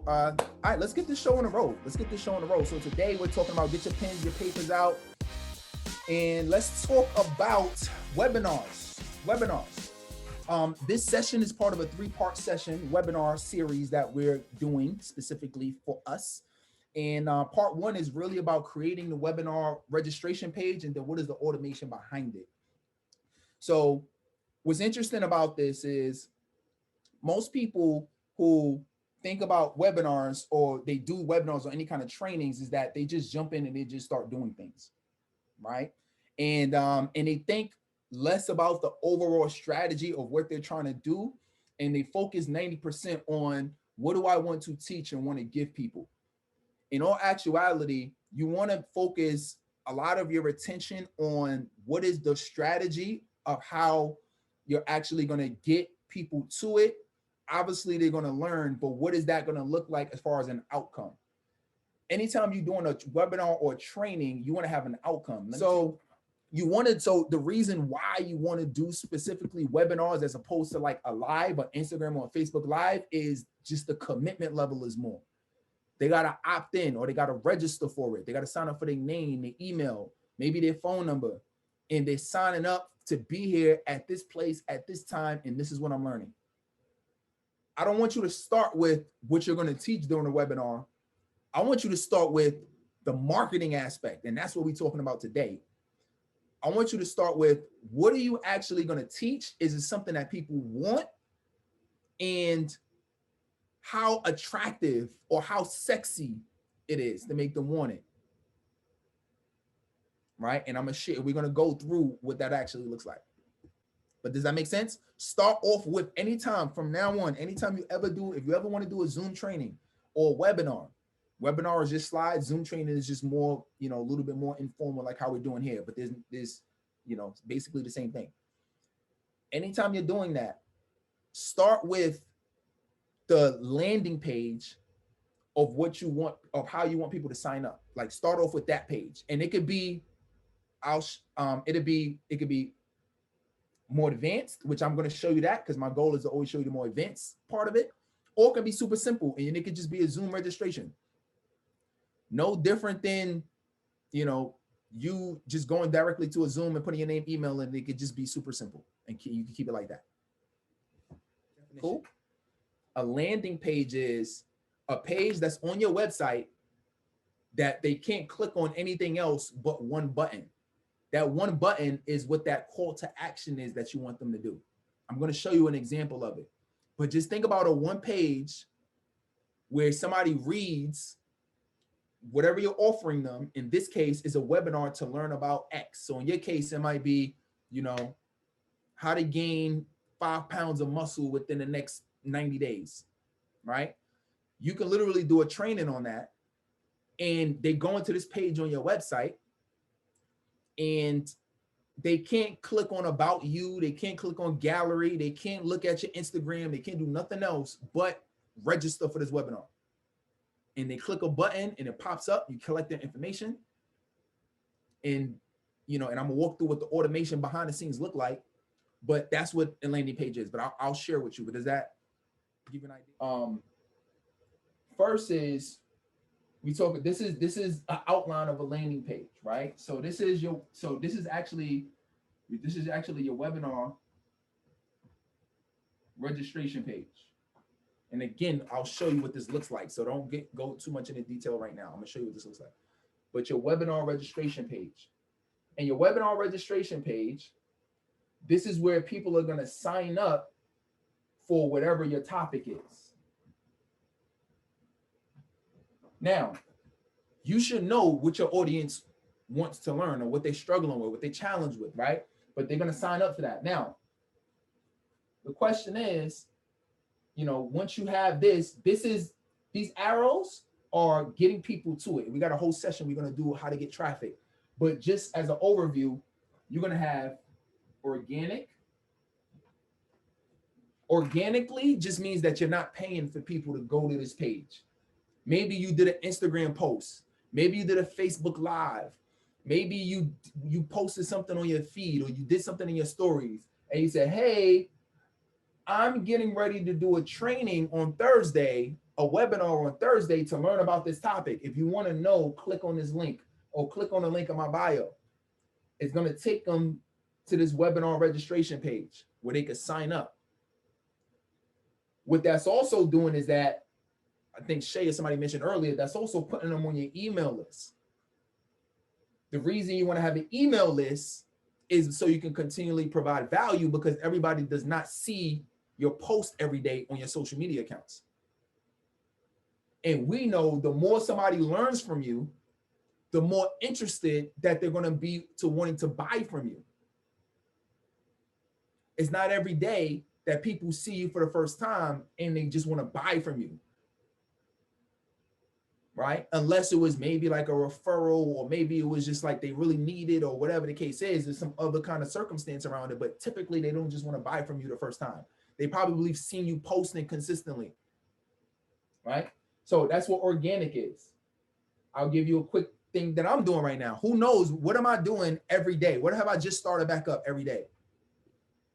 All right, let's get this show on the road. Let's get this show on the road. So today we're talking about get your pens, your papers out, and let's talk about webinars. Webinars. This session is part of a three-part session webinar series that we're doing specifically for us. And part one is really about creating the webinar registration page and then what is the automation behind it. So what's interesting about this is most people who think about webinars or they do webinars or any kind of trainings is that they just jump in and they just start doing things, right? And they think less about the overall strategy of what they're trying to do, and they focus 90% on what do I want to teach and want to give people. In all actuality, you want to focus a lot of your attention on what is the strategy of how you're actually going to get people to it. Obviously, they're going to learn, but what is that going to look like as far as an outcome? Anytime you're doing a webinar or training, you want to have an outcome. So the reason why you want to do specifically webinars as opposed to like a live or Instagram or Facebook live is just the commitment level is more. They got to opt in or they got to register for it. They got to sign up for their name, their email, maybe their phone number, and they're signing up to be here at this place at this time, and this is what I'm learning. I don't want you to start with what you're going to teach during the webinar. I want you to start with the marketing aspect, and that's what we're talking about today. I want you to start with what are you actually going to teach? Is it something that people want? And how attractive or how sexy it is to make them want it. Right? And we're going to go through what that actually looks like. But does that make sense? Start off with anytime from now on, anytime you ever do, if you ever want to do a Zoom training or webinar is just slides, Zoom training is just more, a little bit more informal, like how we're doing here. But there's basically the same thing. Anytime you're doing that, start with the landing page of what you want, of how you want people to sign up. Like start off with that page. And it could be, it could be more advanced, which I'm going to show you that because my goal is to always show you the more advanced part of it, or it can be super simple and it could just be a Zoom registration. No different than, you just going directly to a Zoom and putting your name, email, and it could just be super simple and you can keep it like that. Cool. A landing page is a page that's on your website that they can't click on anything else but one button. That one button is what that call to action is that you want them to do. I'm going to show you an example of it. But just think about a one page where somebody reads whatever you're offering them. In this case, is a webinar to learn about X. So in your case, it might be, how to gain 5 pounds of muscle within the next 90 days, right? You can literally do a training on that. And they go into this page on your website and they can't click on about you. They can't click on gallery. They can't look at your Instagram. They can't do nothing else but register for this webinar. And they click a button and it pops up. You collect their information. And, and I'm gonna walk through what the automation behind the scenes look like, but that's what a landing page is. But I'll share with you. But does that give you an idea? First is, this is an outline of a landing page, right? So this is actually your webinar registration page. And again, I'll show you what this looks like. So don't go too much into detail right now. I'm gonna show you what this looks like. But your webinar registration page. And your webinar registration page, this is where people are gonna sign up for whatever your topic is. Now, you should know what your audience wants to learn or what they're struggling with, what they're challenged with, right? But they're going to sign up for that. Now, the question is, once you have these arrows are getting people to it. We got a whole session we're going to do how to get traffic. But just as an overview, you're going to have organic. Organically just means that you're not paying for people to go to this page. Maybe you did an Instagram post. Maybe you did a Facebook Live. Maybe you posted something on your feed or you did something in your stories and you said, hey, I'm getting ready to do a training on Thursday a webinar on Thursday to learn about this topic. If you want to know, click on this link or click on the link in my bio. It's going to take them to this webinar registration page where they can sign up. What that's also doing is that, I think Shay or somebody mentioned earlier, that's also putting them on your email list. The reason you want to have an email list is so you can continually provide value, because everybody does not see your post every day on your social media accounts. And we know the more somebody learns from you, the more interested that they're going to be to wanting to buy from you. It's not every day that people see you for the first time and they just want to buy from you, right? Unless it was maybe like a referral, or maybe it was just like they really need it, or whatever the case is. There's some other kind of circumstance around it, but typically they don't just want to buy from you the first time. They probably seen you posting consistently, right? So that's what organic is. I'll give you a quick thing that I'm doing right now. Who knows? What am I doing every day? What have I just started back up every day?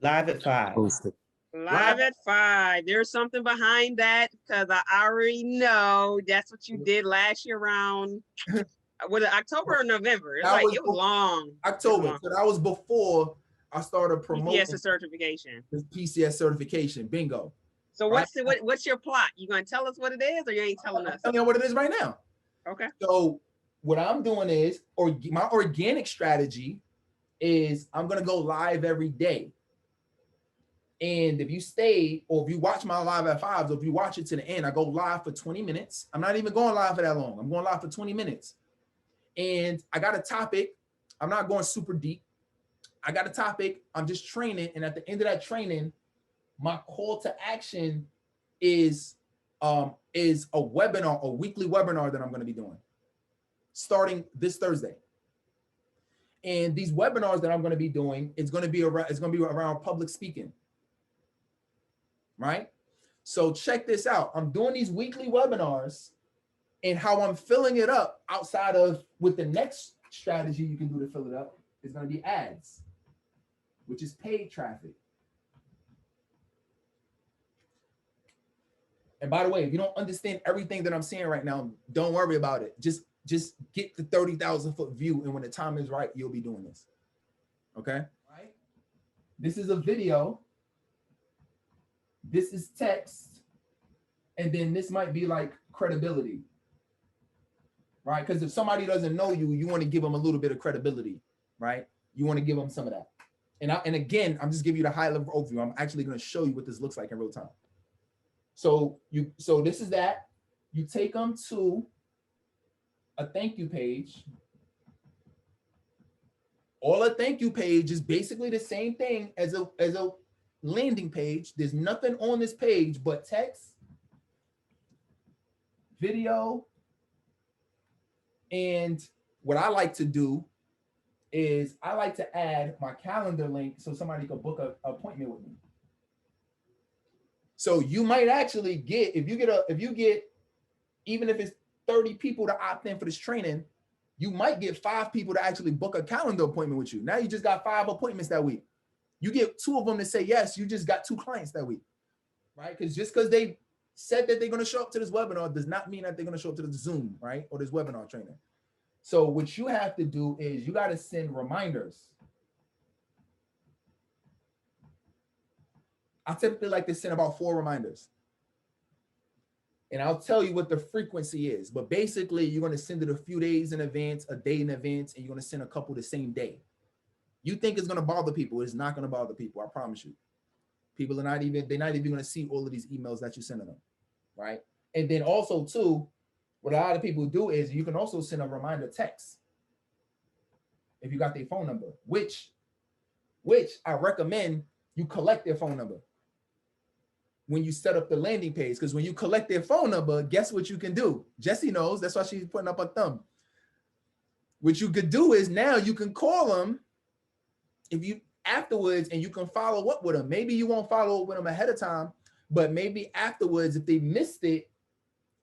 Live at 5. Live at 5. There's something behind that, because I already know that's what you did last year around, was it October or November? It's like, it was long. October. So that was before I started promoting PCS certification. This PCS certification. Bingo. So what's your plot? You gonna tell us what it is, or you ain't telling us? I'm telling you what it is right now. Okay. So what I'm doing is, my organic strategy is I'm gonna go live every day. And if you stay, or if you watch my live at 5, or if you watch it to the end, I go live for 20 minutes. I'm not even going live for that long. I'm going live for 20 minutes. And I got a topic. I'm not going super deep. I got a topic. I'm just training. And at the end of that training, my call to action is a webinar, a weekly webinar that I'm going to be doing starting this Thursday. And these webinars that I'm going to be doing, it's going to be around public speaking. Right? So check this out. I'm doing these weekly webinars, and how I'm filling it up outside of, with the next strategy you can do to fill it up is going to be ads, which is paid traffic. And by the way, if you don't understand everything that I'm saying right now, don't worry about it. Just get the 30,000 foot view, and when the time is right, you'll be doing this. Okay? Right? This is a video. This is text, and then this might be like credibility, right? Because if somebody doesn't know you, you want to give them a little bit of credibility, right? You want to give them some of that. And again, I'm just giving you the high level overview. I'm actually going to show you what this looks like in real time. So this is that. You take them to a thank you page. All a thank you page is basically the same thing as a landing page. There's nothing on this page but text, video, and what I like to do is I like to add my calendar link so somebody could book an appointment with me. So you might actually get, if you get, even if it's 30 people to opt in for this training, you might get 5 people to actually book a calendar appointment with you. Now you just got 5 appointments that week. You get 2 of them to say yes, you just got 2 clients that week, right? Because just because they said that they're going to show up to this webinar does not mean that they're going to show up to the Zoom, right? Or this webinar training. So what you have to do is you got to send reminders. I typically like to send about 4 reminders. And I'll tell you what the frequency is. But basically, you're going to send it a few days in advance, a day in advance, and you're going to send a couple the same day. You think it's going to bother people. It's not going to bother people. I promise you. People are not even, they're not even going to see all of these emails that you're sending them, right? And then also too, what a lot of people do is you can also send a reminder text if you got their phone number, which I recommend you collect their phone number when you set up the landing page. Because when you collect their phone number, guess what you can do? Jessie knows. That's why she's putting up a thumb. What you could do is now you can call them if you afterwards, and you can follow up with them. Maybe you won't follow up with them ahead of time, but maybe afterwards, if they missed it,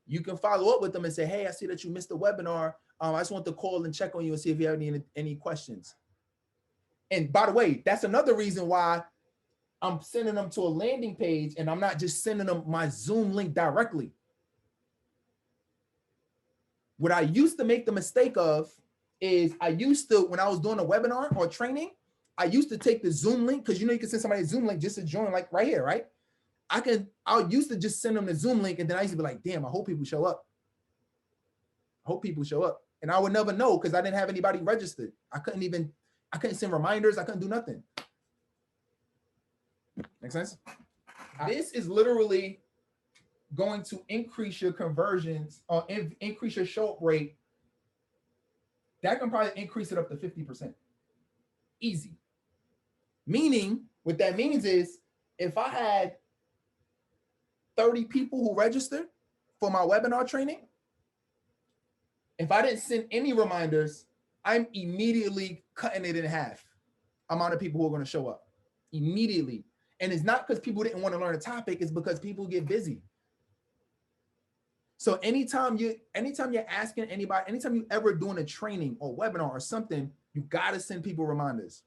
you can follow up with them and say, hey, I see that you missed the webinar. I just want to call and check on you and see if you have any questions. And by the way, that's another reason why I'm sending them to a landing page, and I'm not just sending them my Zoom link directly. What I used to make the mistake of is I used to, when I was doing a webinar or training, I used to take the Zoom link, because you can send somebody a Zoom link just to join, like right here, right? I used to just send them the Zoom link, and then I used to be like, damn, I hope people show up. I hope people show up. And I would never know because I didn't have anybody registered. I couldn't send reminders. I couldn't do nothing. Make sense? This is literally going to increase your conversions or increase your show up rate. That can probably increase it up to 50%. Easy. Meaning, what that means is if I had 30 people who registered for my webinar training, if I didn't send any reminders, I'm immediately cutting it in half. Amount of people who are going to show up immediately. And it's not because people didn't want to learn a topic, it's because people get busy. So anytime you're asking anybody, anytime you ever doing a training or webinar or something, you got to send people reminders.